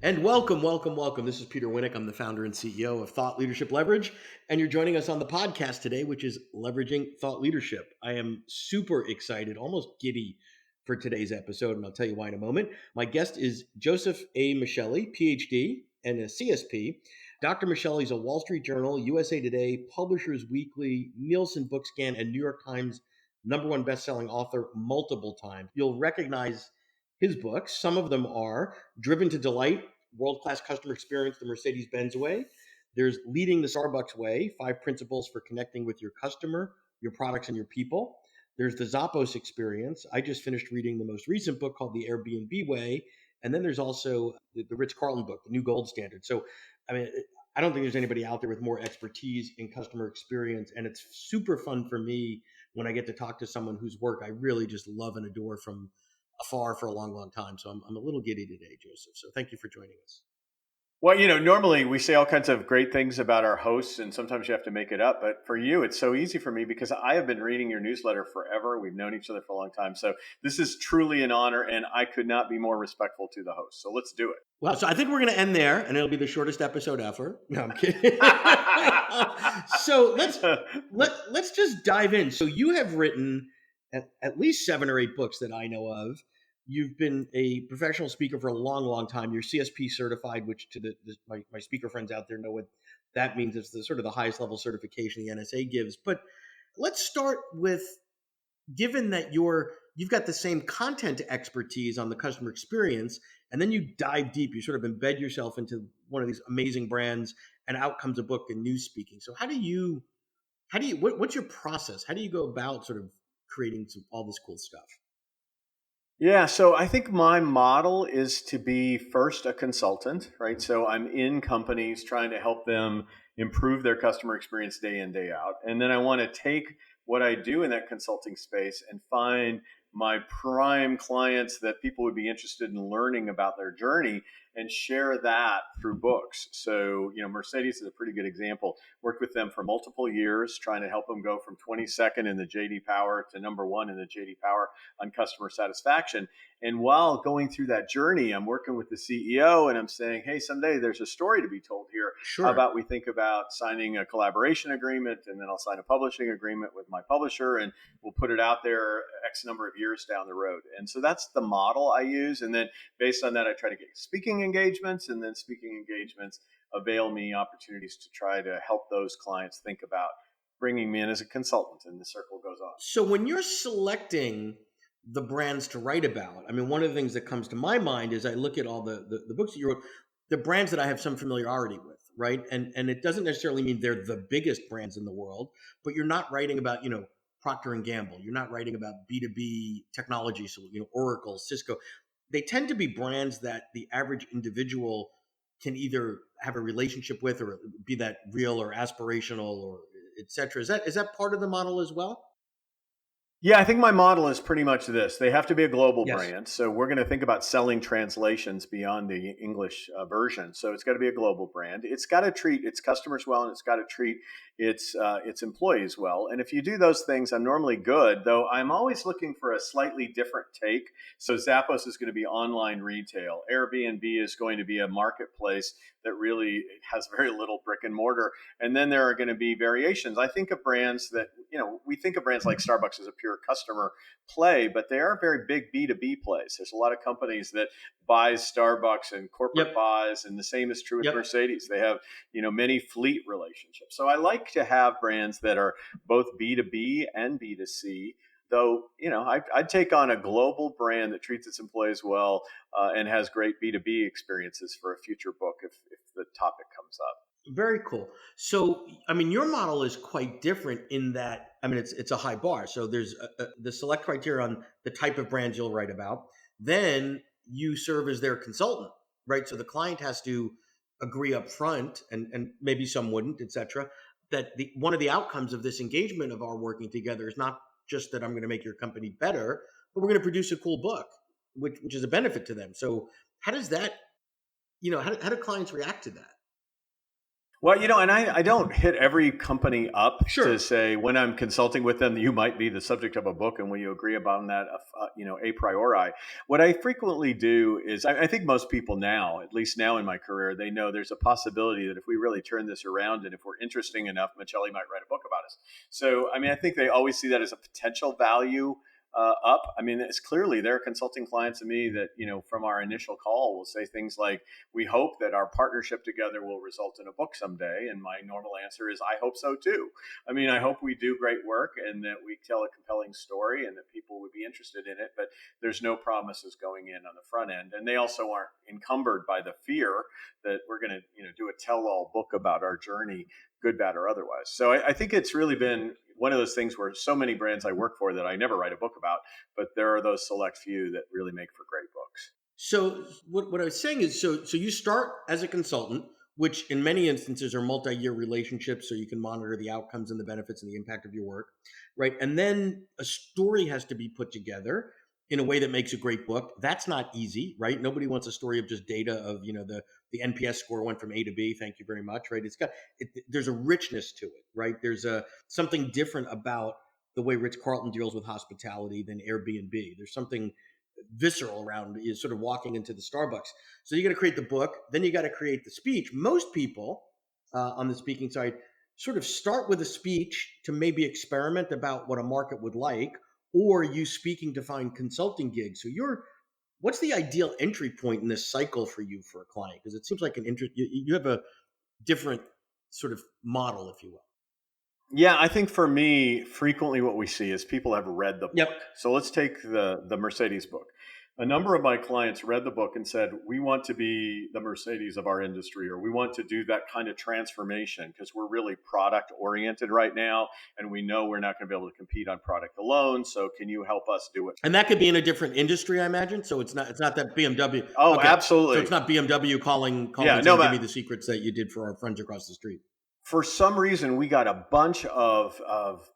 And welcome, welcome, welcome. This is Peter Winnick. I'm the founder and CEO of Thought Leadership Leverage. And you're joining us on the podcast today, which is Leveraging Thought Leadership. I am super excited, almost giddy for today's episode, and I'll tell you why in a moment. My guest is Joesph A. Michelli, PhD and a CSP. Dr. Michelli is a Wall Street Journal, USA Today, Publishers Weekly, Nielsen Bookscan, and New York Times #1 best-selling author multiple times. You'll recognize his books. Some of them are Driven to Delight, World-Class Customer Experience the Mercedes-Benz Way. There's Leading the Starbucks Way, 5 Principles for Connecting with Your Customer, Your Products, and Your People. There's the Zappos Experience. I just finished reading the most recent book called The Airbnb Way. And then there's also the Ritz-Carlton book, The New Gold Standard. So, I mean, I don't think there's anybody out there with more expertise in customer experience. And it's super fun for me when I get to talk to someone whose work I really just love and adore from afar for a long, long time. So I'm a little giddy today, Joesph. So thank you for joining us. Well, normally we say all kinds of great things about our hosts, and sometimes you have to make it up. But for you, it's so easy for me because I have been reading your newsletter forever. We've known each other for a long time. So this is truly an honor, and I could not be more respectful to the host. So let's do it. Well, so I think we're going to end there, and it'll be the shortest episode ever. No, I'm kidding. So let's just dive in. So you have written at least 7 or 8 books that I know of. You've been a professional speaker for a long, long time. You're CSP certified, which to my speaker friends out there know what that means. It's the sort of the highest level certification the NSA gives. But let's start with, given that you've got the same content expertise on the customer experience, and then you dive deep, you sort of embed yourself into one of these amazing brands, and out comes a book in news speaking. So what's your process? How do you go about sort of creating all this cool stuff? Yeah, so I think my model is to be first a consultant, right? So I'm in companies trying to help them improve their customer experience day in, day out. And then I want to take what I do in that consulting space and find my prime clients that people would be interested in learning about their journey and share that through books. So, Mercedes is a pretty good example. Worked with them for multiple years, trying to help them go from 22nd in the JD Power to #1 in the JD Power on customer satisfaction. And while going through that journey, I'm working with the CEO and I'm saying, hey, someday there's a story to be told here. How Sure. about we think about signing a collaboration agreement, and then I'll sign a publishing agreement with my publisher, and we'll put it out there X number of years down the road. And so that's the model I use. And then based on that, I try to get speaking engagements, and then speaking engagements avail me opportunities to try to help those clients think about bringing me in as a consultant, and the circle goes on. So when you're selecting the brands to write about, I mean, one of the things that comes to my mind is I look at all the books that you wrote, the brands that I have some familiarity with, right? And it doesn't necessarily mean they're the biggest brands in the world, but you're not writing about, Procter and Gamble. You're not writing about B2B technology, so Oracle, Cisco. They tend to be brands that the average individual can either have a relationship with, or be that real or aspirational, or et cetera. Is that part of the model as well? Yeah, I think my model is pretty much this. They have to be a global Yes. brand. So we're going to think about selling translations beyond the English version. So it's got to be a global brand. It's got to treat its customers well, and it's got to treat its employees well. And if you do those things, I'm normally good, though I'm always looking for a slightly different take. So Zappos is going to be online retail. Airbnb is going to be a marketplace that really has very little brick and mortar. And then there are going to be variations. I think of brands that, we think of brands like Starbucks as a pure customer play, but they are very big B2B plays. There's a lot of companies that buys Starbucks and corporate Yep. buys, and the same is true with Yep. Mercedes. They have, many fleet relationships. So I like to have brands that are both B2B and B2C. Though, I'd take on a global brand that treats its employees well and has great B2B experiences for a future book if the topic comes up. Very cool. So, I mean, your model is quite different in that, I mean, it's a high bar. So there's the select criteria on the type of brands you'll write about. Then you serve as their consultant, right? So the client has to agree up front, and maybe some wouldn't, et cetera, that one of the outcomes of this engagement of our working together is not just that I'm going to make your company better, but we're going to produce a cool book, which is a benefit to them. So how does that, how do clients react to that? Well, and I don't hit every company up to Sure. say when I'm consulting with them, you might be the subject of a book, and will you agree upon that, a priori. What I frequently do is, I think most people now, at least now in my career, they know there's a possibility that if we really turn this around and if we're interesting enough, Michelli might write a book about us. So, I mean, I think they always see that as a potential value up. I mean, it's clearly there are consulting clients to me that, from our initial call will say things like, we hope that our partnership together will result in a book someday. And my normal answer is, I hope so too. I mean, I hope we do great work and that we tell a compelling story and that people would be interested in it, but there's no promises going in on the front end. And they also aren't encumbered by the fear that we're going to, do a tell all book about our journey, good, bad, or otherwise. So I think it's really been one of those things where so many brands I work for that I never write a book about, but there are those select few that really make for great books. So what I was saying is, so you start as a consultant, which in many instances are multi-year relationships, so you can monitor the outcomes and the benefits and the impact of your work, right? And then a story has to be put together in a way that makes a great book. That's not easy, right? Nobody wants a story of just data of the NPS score went from A to B. Thank you very much, right? There's a richness to it, right? There's a something different about the way Ritz Carlton deals with hospitality than Airbnb. There's something visceral around is sort of walking into the Starbucks. So you got to create the book, then you got to create the speech. Most people on the speaking side sort of start with a speech to maybe experiment about what a market would like, or you speaking to find consulting gigs. So what's the ideal entry point in this cycle for you for a client? Because it seems like you have a different sort of model, if you will. Yeah, I think for me, frequently what we see is people have read the Yep. book. So let's take the Mercedes book. A number of my clients read the book and said, "We want to be the Mercedes of our industry, or we want to do that kind of transformation because we're really product oriented right now, and we know we're not going to be able to compete on product alone. So can you help us do it?" And that could be in a different industry, I imagine. So it's not that BMW. Oh, Okay. So absolutely. it's not BMW calling Yeah, and no, saying, "Give me but the secrets that you did for our friends across the street." for some reason we got a bunch of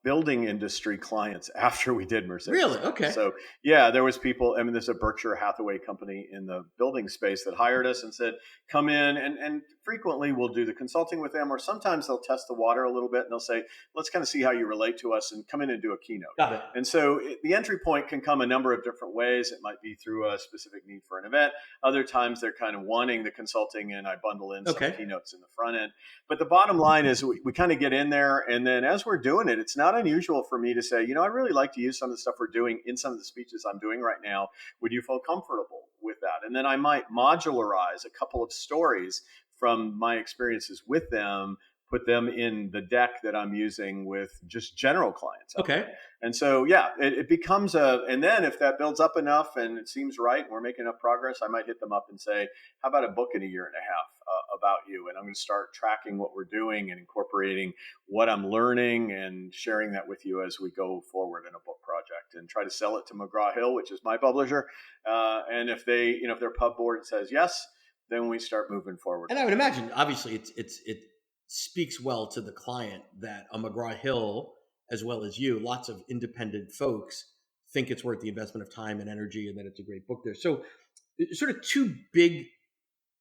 building industry clients after we did Mercedes Really? Benz. Okay. So yeah, there was people. I mean, there's a Berkshire Hathaway company in the building space that hired us and said, "Come in," and frequently we'll do the consulting with them, or sometimes they'll test the water a little bit and they'll say, "Let's kind of see how you relate to us," and come in and do a keynote. Got it. And so the entry point can come a number of different ways. It might be through a specific need for an event. Other times they're kind of wanting the consulting, and I bundle in some Okay. keynotes in the front end. But the bottom line is we kind of get in there, and then as we're doing it, it's not unusual for me to say, I really like to use some of the stuff we're doing in some of the speeches I'm doing right now. Would you feel comfortable with that? And then I might modularize a couple of stories from my experiences with them, put them in the deck that I'm using with just general clients out Okay. there. And so, yeah, it becomes and then if that builds up enough and it seems right, and we're making enough progress, I might hit them up and say, how about a book in a year and a half about you? And I'm going to start tracking what we're doing and incorporating what I'm learning and sharing that with you as we go forward in a book project, and try to sell it to McGraw Hill, which is my publisher. And if if their pub board says yes, then we start moving forward. And I would imagine, obviously, it speaks well to the client that a McGraw Hill, as well as you, lots of independent folks think it's worth the investment of time and energy, and that it's a great book there. So, sort of two big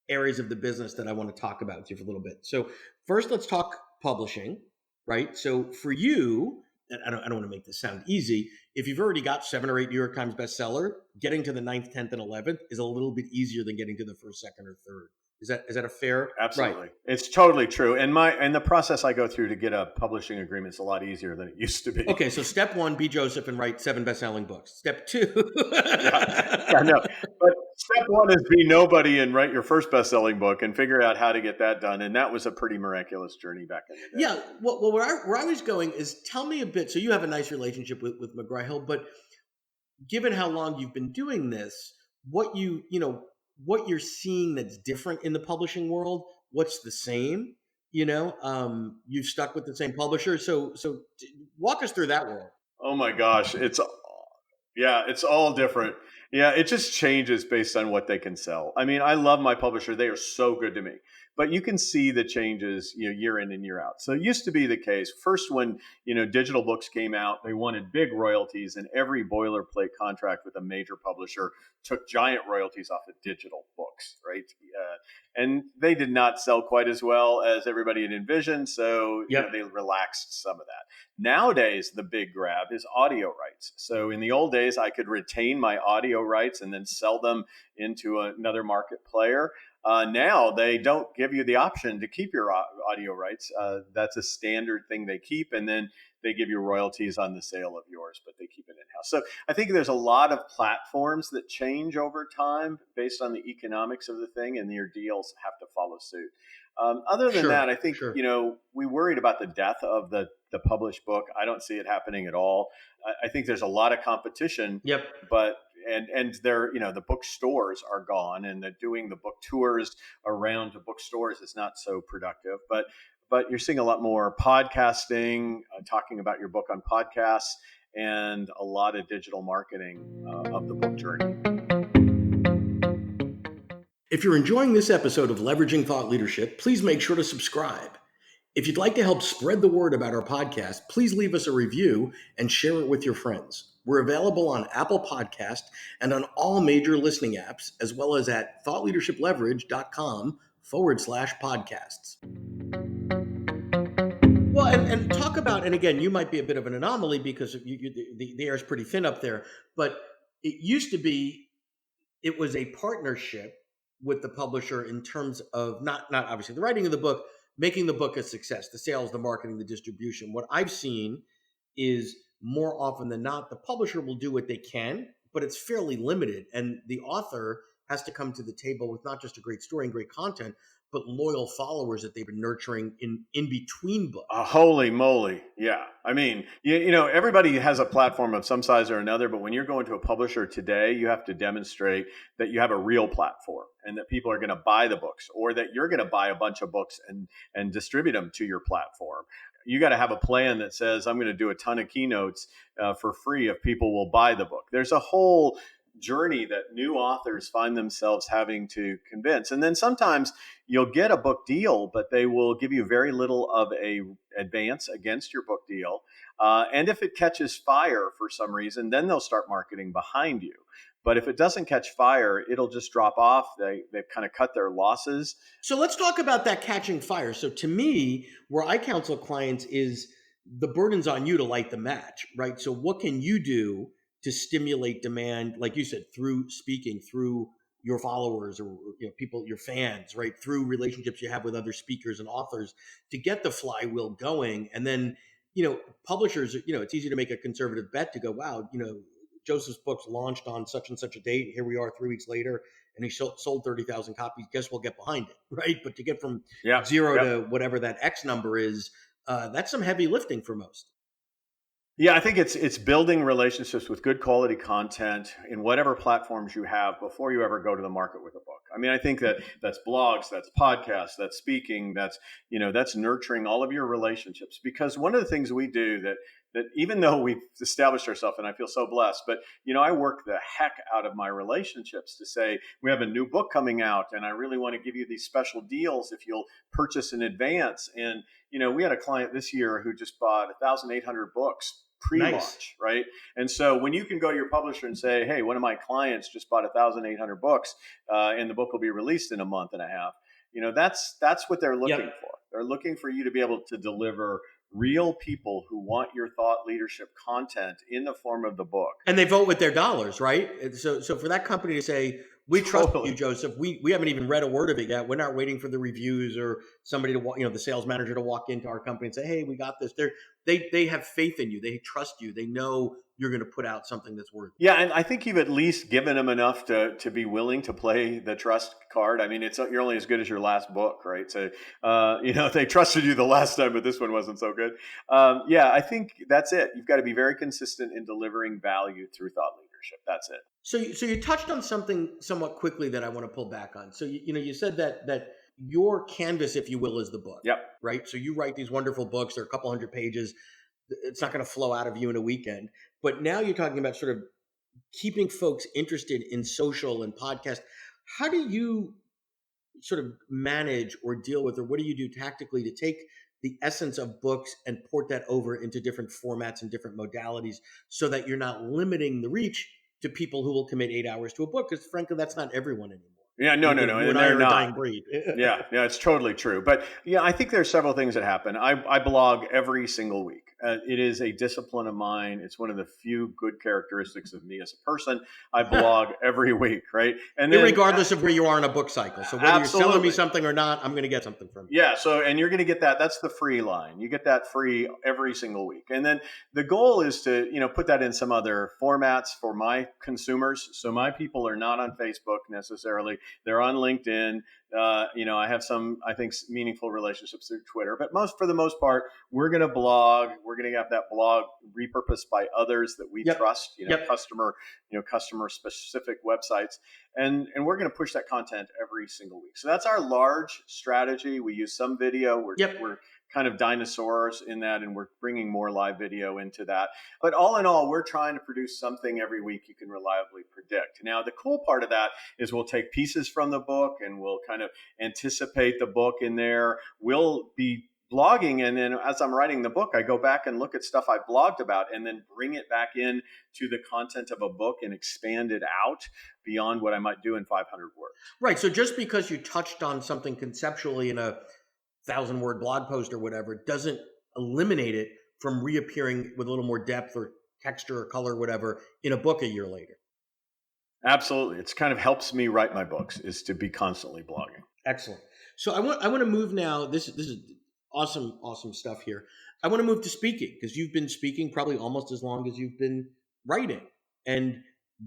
areas of the business that I want to talk about with you for a little bit. So first, let's talk publishing, right? So for you, and I don't want to make this sound easy. If you've already got 7 or 8 New York Times bestseller, getting to the 9th, 10th, and 11th is a little bit easier than getting to the first, second, or third. Is that a fair? Right. Absolutely. It's totally true. And the process I go through to get a publishing agreement is a lot easier than it used to be. Okay, so step one, be Joesph and write 7 best-selling books. Step two. Yeah, no. But step one is be nobody and write your first best-selling book and figure out how to get that done. And that was a pretty miraculous journey back in the day. Yeah. Well, where I was going is, tell me a bit. So you have a nice relationship with McGraw Hill, but given how long you've been doing this, what you're seeing that's different in the publishing world, what's the same? You've stuck with the same publisher, so walk us through that world. Oh my gosh, it's all different. Yeah, it just changes based on what they can sell. I mean, I love my publisher. They are so good to me. But you can see the changes, year in and year out. So it used to be the case. First, when, digital books came out, they wanted big royalties, and every boilerplate contract with a major publisher took giant royalties off of digital books, right? And they did not sell quite as well as everybody had envisioned. So, Yep. they relaxed some of that. Nowadays, the big grab is audio rights. So in the old days, I could retain my audio rights and then sell them into another market player. Now they don't give you the option to keep your audio rights. That's a standard thing they keep, and then they give you royalties on the sale of yours, but they keep it in house. So I think there's a lot of platforms that change over time based on the economics of the thing, and your deals have to follow suit. Other than that, Sure. I think Sure. we worried about the death of the published book. I don't see it happening at all. I think there's a lot of competition, Yep. but and they're the bookstores are gone, and they're doing the book tours around to bookstores is not so productive. But you're seeing a lot more podcasting, talking about your book on podcasts, and a lot of digital marketing of the book journey. If you're enjoying this episode of Leveraging Thought Leadership, please make sure to subscribe. If you'd like to help spread the word about our podcast, please leave us a review and share it with your friends. We're available on Apple Podcast and on all major listening apps, as well as at thoughtleadershipleverage.com/podcasts. Well, and talk about, and again, you might be a bit of an anomaly because the air is pretty thin up there, but it used to be it was a partnership with the publisher in terms of not obviously the writing of the book, making the book a success, the sales, the marketing, the distribution. What I've seen is more often than not, the publisher will do what they can, but it's fairly limited. And the author has to come to the table with not just a great story and great content, but loyal followers that they've been nurturing in between books. Holy moly. Yeah. I mean, everybody has a platform of some size or another, but when you're going to a publisher today, you have to demonstrate that you have a real platform and that people are going to buy the books, or that you're going to buy a bunch of books and distribute them to your platform. You got to have a plan that says, I'm going to do a ton of keynotes for free if people will buy the book. There's a whole journey that new authors find themselves having to convince. And then sometimes you'll get a book deal, but they will give you very little of a advance against your book deal. And if it catches fire for some reason, then they'll start marketing behind you. But if it doesn't catch fire, it'll just drop off. They've kind of cut their losses. So let's talk about that catching fire. So to me, where I counsel clients is the burden's on you to light the match, right? So what can you do to stimulate demand, like you said, through speaking, through your followers or people, your fans, right? Through relationships you have with other speakers and authors to get the flywheel going. And then, publishers, it's easy to make a conservative bet to go, wow, Joseph's books launched on such and such a date. Here we are 3 weeks later, and he sold 30,000 copies. Guess we'll get behind it, right? But to get from Yep. zero Yep. to whatever that X number is, that's some heavy lifting for most. Yeah, I think it's building relationships with good quality content in whatever platforms you have before you ever go to the market with a book. I mean, I think that's blogs, that's podcasts, that's speaking, that's nurturing all of your relationships. Because one of the things we do that even though we've established ourselves, and I feel so blessed, but I work the heck out of my relationships to say, we have a new book coming out and I really want to give you these special deals if you'll purchase in advance. And we had a client this year who just bought 1,800 books pre-launch, Nice. right? And so when you can go to your publisher and say, hey, one of my clients just bought 1,800 books and the book will be released in a month and a half, that's what they're looking Yep. for. They're looking for you to be able to deliver real people who want your thought leadership content in the form of the book. And they vote with their dollars, right? So for that company to say, we trust Totally. you, Joesph. We haven't even read a word of it yet. We're not waiting for the reviews or somebody to walk, the sales manager to walk into our company and say, hey, we got this. They have faith in you. They trust you. They know you're going to put out something that's worth it. Yeah, and I think you've at least given them enough to be willing to play the trust card. I mean, you're only as good as your last book, right? So, they trusted you the last time, but this one wasn't so good. Yeah, I think that's it. You've got to be very consistent in delivering value through thought leadership. That's it. So you touched on something somewhat quickly that I want to pull back on. So you said that your canvas, if you will, is the book. Yep. Right. So you write these wonderful books. They're a couple hundred pages. It's not going to flow out of you in a weekend. But now you're talking about sort of keeping folks interested in social and podcast. How do you sort of manage or deal with, or what do you do tactically to take the essence of books and port that over into different formats and different modalities so that you're not limiting the reach to people who will commit 8 hours to a book? Because frankly, that's not everyone anymore. Yeah, no, no, no, You and and I they're are a not. dying breed. Yeah, yeah, it's totally true. But yeah, I think there's several things that happen. I blog every single week. It is a discipline of mine. It's one of the few good characteristics of me as a person. I blog every week, right? And then Irregardless of where you are in a book cycle. So whether you're selling me absolutely. something or not, I'm going to get something from you. Yeah, so and you're going to get that. That's the free line. You get that free every single week. And then the goal is to, put that in some other formats for my consumers. So my people are not on Facebook necessarily. They're on LinkedIn. I have some, I think, meaningful relationships through Twitter, but for the most part, we're going to blog. We're going to have that blog repurposed by others that we Yep. trust, Yep. customer specific websites. And we're going to push that content every single week. So that's our large strategy. We use some video. We're kind of dinosaurs in that, and we're bringing more live video into that. But all in all, we're trying to produce something every week you can reliably predict. Now, the cool part of that is we'll take pieces from the book and we'll kind of anticipate the book in there. We'll be blogging, and then as I'm writing the book, I go back and look at stuff I blogged about and then bring it back in to the content of a book and expand it out beyond what I might do in 500 words. Right. So just because you touched on something conceptually in a 1,000-word blog post or whatever doesn't eliminate it from reappearing with a little more depth or texture or color or whatever in a book a year later. Absolutely. It's kind of helps me write my books is to be constantly blogging. Excellent. So I want to move now. This is awesome stuff here. I want to move to speaking because you've been speaking probably almost as long as you've been writing, and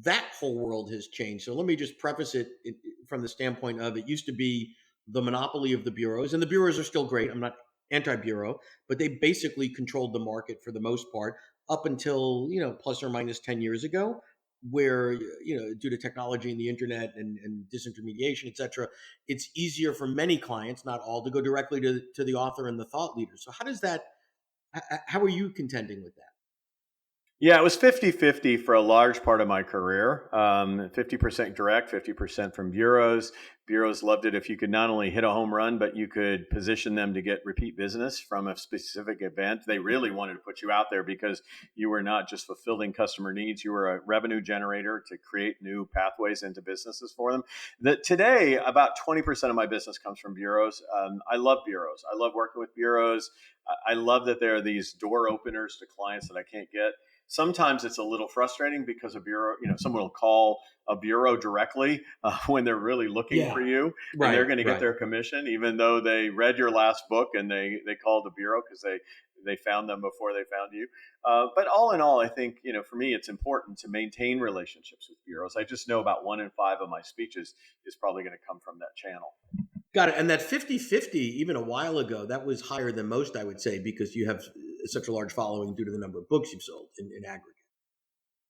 that whole world has changed. So let me just preface it from the standpoint of it used to be the monopoly of the bureaus, and the bureaus are still great. I'm not anti-bureau, but they basically controlled the market for the most part up until plus or minus 10 years ago, where due to technology and the internet and disintermediation, et cetera, it's easier for many clients, not all, to go directly to the author and the thought leader. So how are you contending with that? Yeah, it was 50-50 for a large part of my career. 50% direct, 50% from bureaus. Bureaus loved it if you could not only hit a home run, but you could position them to get repeat business from a specific event. They really wanted to put you out there because you were not just fulfilling customer needs, you were a revenue generator to create new pathways into businesses for them. Today, about 20% of my business comes from bureaus. I love bureaus. I love working with bureaus. I love that there are these door openers to clients that I can't get. Sometimes it's a little frustrating because a bureau, someone will call a bureau directly when they're really looking for you, and they're going to get their commission, even though they read your last book and they called the bureau because they found them before they found you. But all in all, I think, for me, it's important to maintain relationships with bureaus. I just know about 1 in 5 of my speeches is probably going to come from that channel. Got it. And that 50-50, even a while ago, that was higher than most, I would say, because you have such a large following due to the number of books you've sold in aggregate.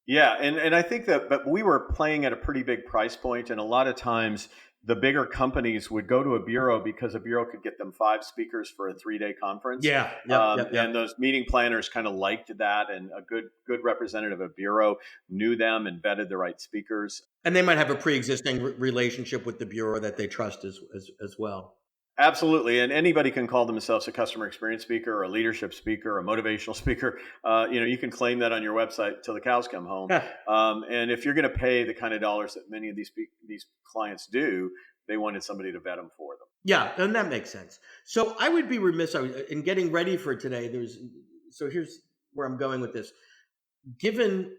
Yeah, and I think but we were playing at a pretty big price point, and a lot of times the bigger companies would go to a bureau because a bureau could get them 5 speakers for a 3-day conference. Yeah, And those meeting planners kind of liked that, and a good representative of bureau knew them and vetted the right speakers. And they might have a pre-existing relationship with the bureau that they trust as well. Absolutely, and anybody can call themselves a customer experience speaker, or a leadership speaker, or a motivational speaker. You can claim that on your website till the cows come home. And if you're going to pay the kind of dollars that many of these clients do, they wanted somebody to vet them for them. Yeah, and that makes sense. So I would be remiss in getting ready for today. So here's where I'm going with this. Given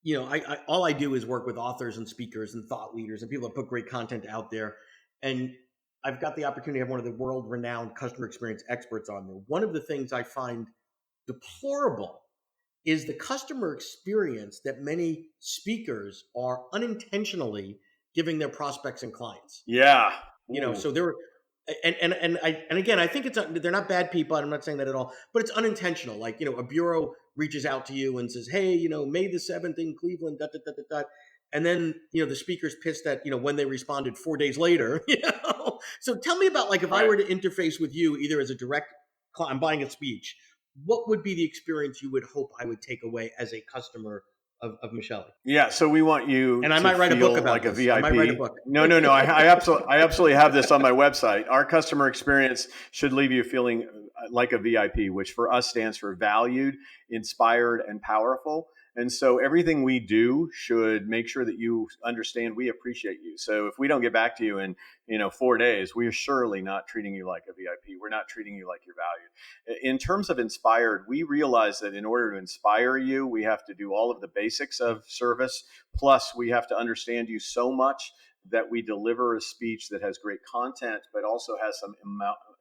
I all I do is work with authors and speakers and thought leaders and people that put great content out there, and I've got the opportunity to have one of the world-renowned customer experience experts on there. One of the things I find deplorable is the customer experience that many speakers are unintentionally giving their prospects and clients. Yeah. So they're and again, I think they're not bad people. I'm not saying that at all, but it's unintentional. Like, a bureau reaches out to you and says, hey, May the 7th in Cleveland, and then, the speaker's pissed that, when they responded 4 days later, So tell me about, like, if I were to interface with you, either as a direct client, I'm buying a speech, what would be the experience you would hope I would take away as a customer of Michelli. Yeah, so we want you And I to might write a book feel about like a this. I might write a VIP. book. No. I absolutely have this on my website. Our customer experience should leave you feeling like a VIP, which for us stands for valued, inspired, and powerful. And so everything we do should make sure that you understand we appreciate you. So if we don't get back to you in 4 days, we are surely not treating you like a VIP. We're not treating you like you're valued. In terms of inspired, we realize that in order to inspire you, we have to do all of the basics of service. Plus, we have to understand you so much that we deliver a speech that has great content, but also has some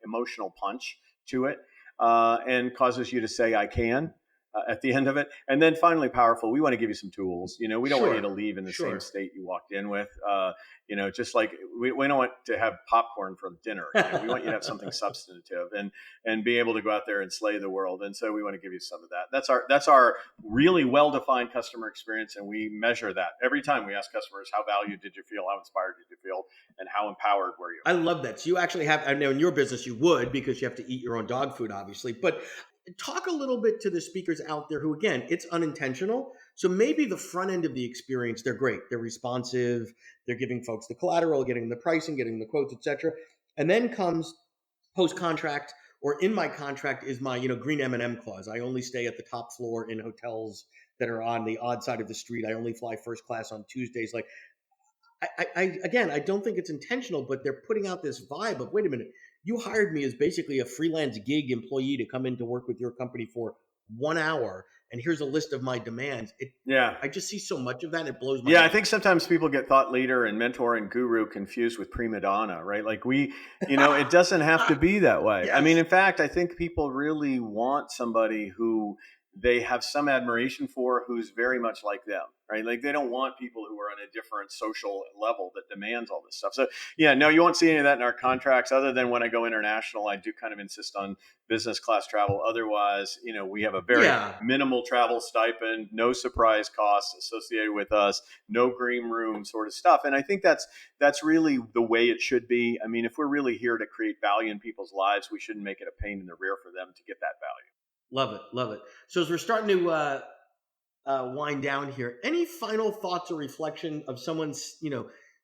emotional punch to it, and causes you to say, I can. At the end of it. And then finally, powerful, we want to give you some tools. We don't want you to leave in the same state you walked in with. Just like we don't want to have popcorn for dinner. We want you to have something substantive and be able to go out there and slay the world. And so we want to give you some of that. That's our really well-defined customer experience. And we measure that every time we ask customers, how valued did you feel? How inspired did you feel? And how empowered were you? I love that. So you actually have, I know in your business you would, because you have to eat your own dog food, obviously, but talk a little bit to the speakers out there who, again, it's unintentional. So maybe the front end of the experience, they're great. They're responsive. They're giving folks the collateral, getting the pricing, getting the quotes, etc. And then comes post-contract, or in my contract is my, green M&M clause. I only stay at the top floor in hotels that are on the odd side of the street. I only fly first class on Tuesdays. Like, I don't think it's intentional, but they're putting out this vibe of, wait a minute, you hired me as basically a freelance gig employee to come in to work with your company for 1 hour, and here's a list of my demands. I just see so much of that, it blows my mind. I think sometimes people get thought leader and mentor and guru confused with prima donna, right? Like it doesn't have to be that way. Yes. I mean, in fact, I think people really want somebody who they have some admiration for, who's very much like them, right? Like they don't want people who are on a different social level that demands all this stuff. So no, you won't see any of that in our contracts, other than when I go international, I do kind of insist on business class travel. Otherwise, we have a very minimal travel stipend, no surprise costs associated with us, no green room sort of stuff. And I think that's really the way it should be. I mean, if we're really here to create value in people's lives, we shouldn't make it a pain in the rear for them to get that value. Love it. So as we're starting to wind down here, any final thoughts or reflection of someone,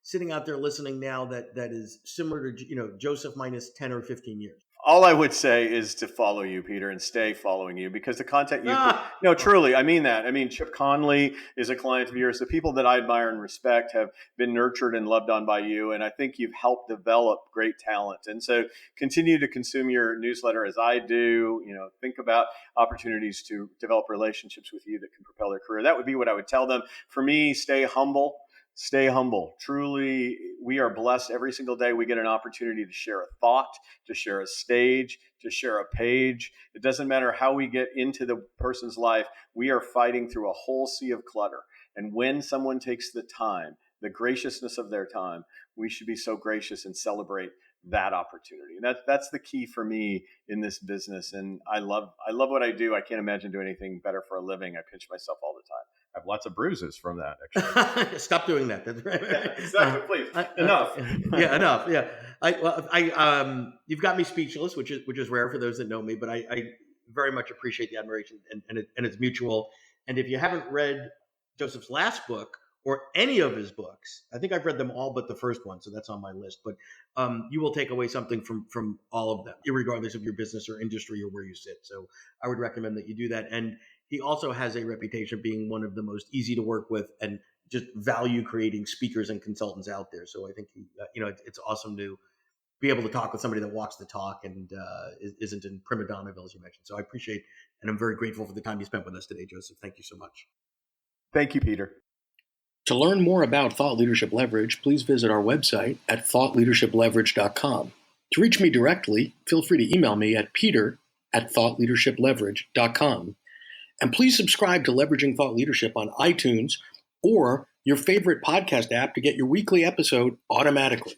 sitting out there listening now that is similar to, Joesph minus 10 or 15 years? All I would say is to follow you, Peter, and stay following you, because the content no, truly, I mean that. I mean, Chip Conley is a client of yours. The people that I admire and respect have been nurtured and loved on by you, and I think you've helped develop great talent. And so continue to consume your newsletter as I do. Think about opportunities to develop relationships with you that can propel their career. That would be what I would tell them. For me, stay humble. Stay humble. Truly, we are blessed every single day. We get an opportunity to share a thought, to share a stage, to share a page. It doesn't matter how we get into the person's life. We are fighting through a whole sea of clutter. And when someone takes the time, the graciousness of their time, we should be so gracious and celebrate that opportunity. And that's the key for me in this business. And I love what I do. I can't imagine doing anything better for a living. I pinch myself all the time. I have lots of bruises from that, actually. Stop doing that. That's right. Yeah, exactly. Please. Enough. Enough. Yeah. You've got me speechless, which is rare for those that know me, but I very much appreciate the admiration, and it's mutual. And if you haven't read Joesph's last book or any of his books, I think I've read them all but the first one, so that's on my list. But you will take away something from all of them, regardless of your business or industry or where you sit. So I would recommend that you do that. And he also has a reputation of being one of the most easy to work with and just value creating speakers and consultants out there. So I think it's awesome to be able to talk with somebody that walks the talk and isn't in prima donnaville, as you mentioned. So I appreciate, and I'm very grateful for the time you spent with us today, Joesph. Thank you so much. Thank you, Peter. To learn more about Thought Leadership Leverage, please visit our website at thoughtleadershipleverage.com. To reach me directly, feel free to email me at peter@thoughtleadershipleverage.com. And please subscribe to Leveraging Thought Leadership on iTunes or your favorite podcast app to get your weekly episode automatically.